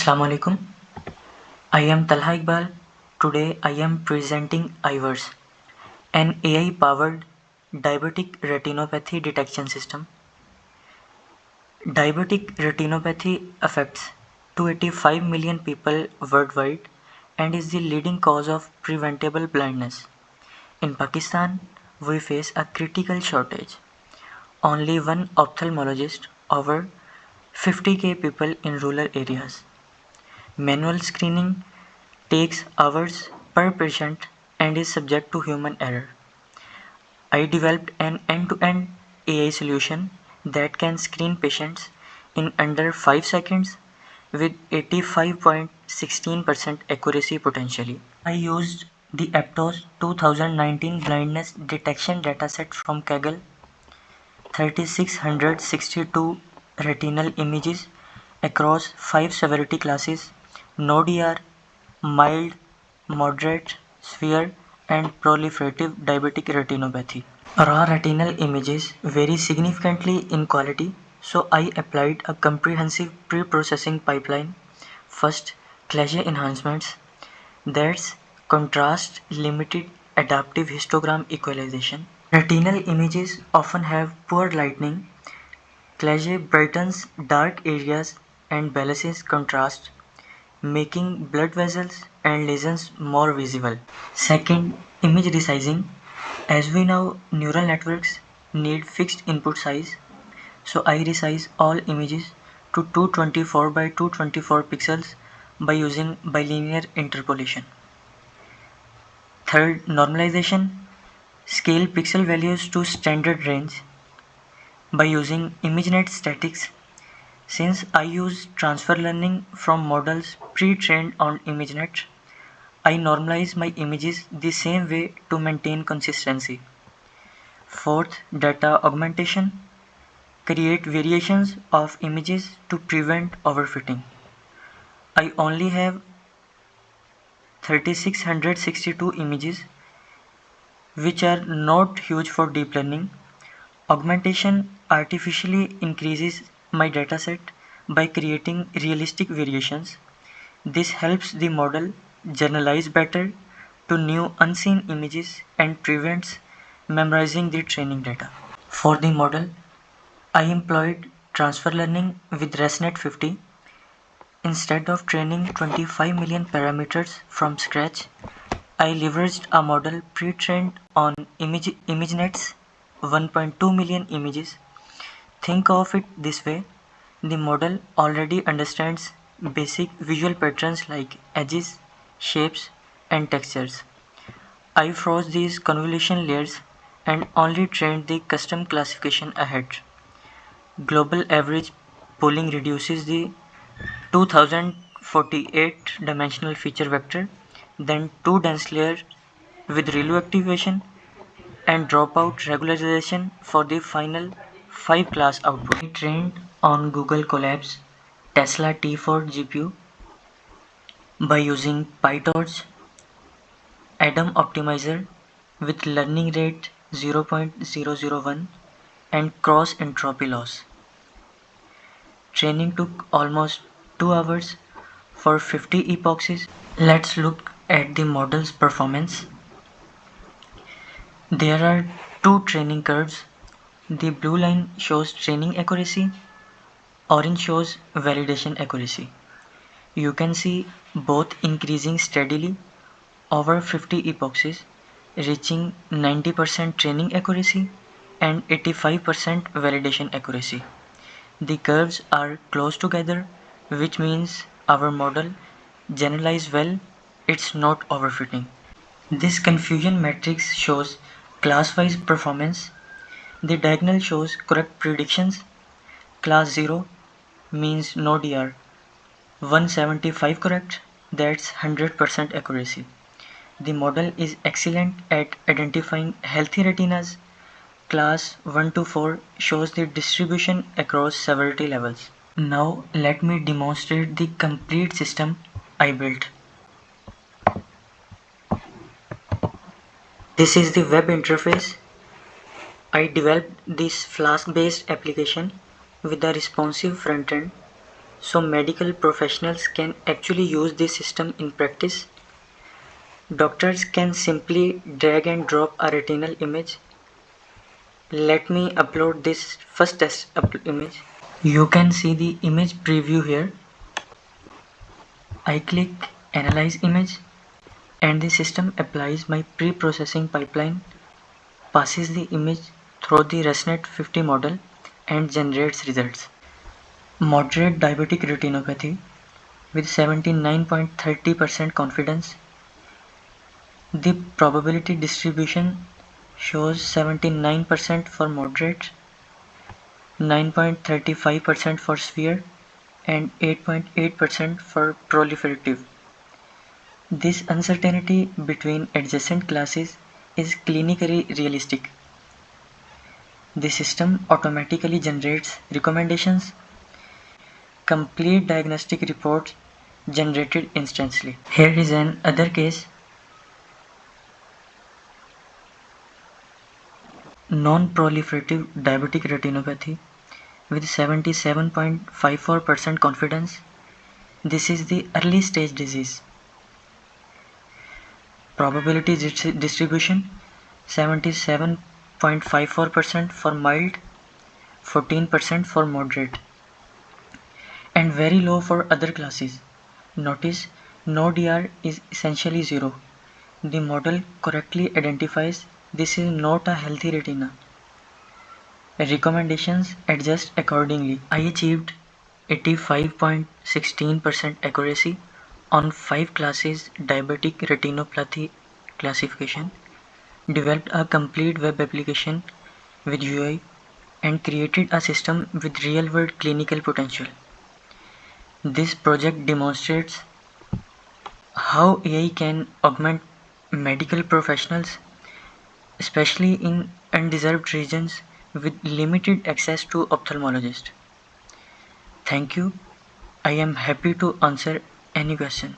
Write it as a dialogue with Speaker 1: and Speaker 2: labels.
Speaker 1: Assalamu alaikum. I am Talha Iqbal. Today I am presenting EyeVerse, an AI-powered diabetic retinopathy detection system. Diabetic retinopathy affects 285 million people worldwide and is the leading cause of preventable blindness. In Pakistan, we face a critical shortage. Only one ophthalmologist over 50k people in rural areas. Manual screening takes hours per patient and is subject to human error. I developed an end-to-end AI solution that can screen patients in under 5 seconds with 85.16% accuracy potentially. I used the APTOS 2019 blindness detection dataset from Kaggle, 3662 retinal images across 5 severity classes: no DR, mild, moderate, severe, and proliferative diabetic retinopathy. Raw retinal images vary significantly in quality, so I applied a comprehensive pre-processing pipeline. First, CLAHE enhancements, that's contrast limited adaptive histogram equalization. Retinal images often have poor lighting. CLAHE brightens dark areas and balances contrast, making blood vessels and lesions more visible. Second, image resizing. As we know, neural networks need fixed input size, so I resize all images to 224 by 224 pixels by using bilinear interpolation. Third, normalization. Scale pixel values to standard range by using ImageNet statics. Since I use transfer learning from models pre-trained on ImageNet, I normalize my images the same way to maintain consistency. Fourth, data augmentation. Create variations of images to prevent overfitting. I only have 3662 images, which are not huge for deep learning. Augmentation artificially increases my dataset by creating realistic variations. This helps the model generalize better to new unseen images and prevents memorizing the training data. For the model, I employed transfer learning with ResNet 50. Instead of training 25 million parameters from scratch, I leveraged a model pre-trained on ImageNet's 1.2 million images. Think of it this way: the model already understands basic visual patterns like edges, shapes, and textures. I froze these convolution layers and only trained the custom classification ahead. Global average pooling reduces the 2048 dimensional feature vector, then 2 dense layers with ReLU activation and dropout regularization for the final 5 class output. I trained on Google Colab's Tesla T4 GPU by using PyTorch, Atom Optimizer with learning rate 0.001 and cross entropy loss. Training took almost 2 hours for 50 epochs. Let's look at the model's performance. There are two training curves. The blue line shows training accuracy, orange shows validation accuracy. You can see both increasing steadily over 50 epochs, reaching 90% training accuracy and 85% validation accuracy. The curves are close together, which means our model generalized well, it's not overfitting. This confusion matrix shows class-wise performance. The diagonal shows correct predictions. Class 0 means no DR, 175 correct, that's 100% accuracy. The model is excellent at identifying healthy retinas. Class 1 to 4 shows the distribution across severity levels. Now let me demonstrate the complete system I built. This is the web interface. I developed this Flask-based application with a responsive front end. so medical professionals can actually use this system in practice. Doctors can simply drag and drop a retinal image. Let me upload this first test image. You can see the image preview here. I click Analyze Image and the system applies my pre-processing pipeline, passes the image through the ResNet 50 model and generates results. Moderate diabetic retinopathy with 79.30% confidence. The probability distribution shows 79% for moderate, 9.35% for severe, and 8.8% for proliferative. This uncertainty between adjacent classes is clinically realistic. The system automatically generates recommendations, complete diagnostic reports generated instantly. Here is another case. Non-proliferative diabetic retinopathy with 77.54% confidence. This is the early stage disease. Probability distribution 77.54% for mild, 14% for moderate, and very low for other classes. Notice no DR is essentially zero. The model correctly identifies this is not a healthy retina. Recommendations adjust accordingly. I achieved 85.16% accuracy on 5 classes diabetic retinopathy classification, developed a complete web application with UI, and created a system with real-world clinical potential. This project demonstrates how AI can augment medical professionals, especially in undeserved regions with limited access to ophthalmologists. Thank you. I am happy to answer any question.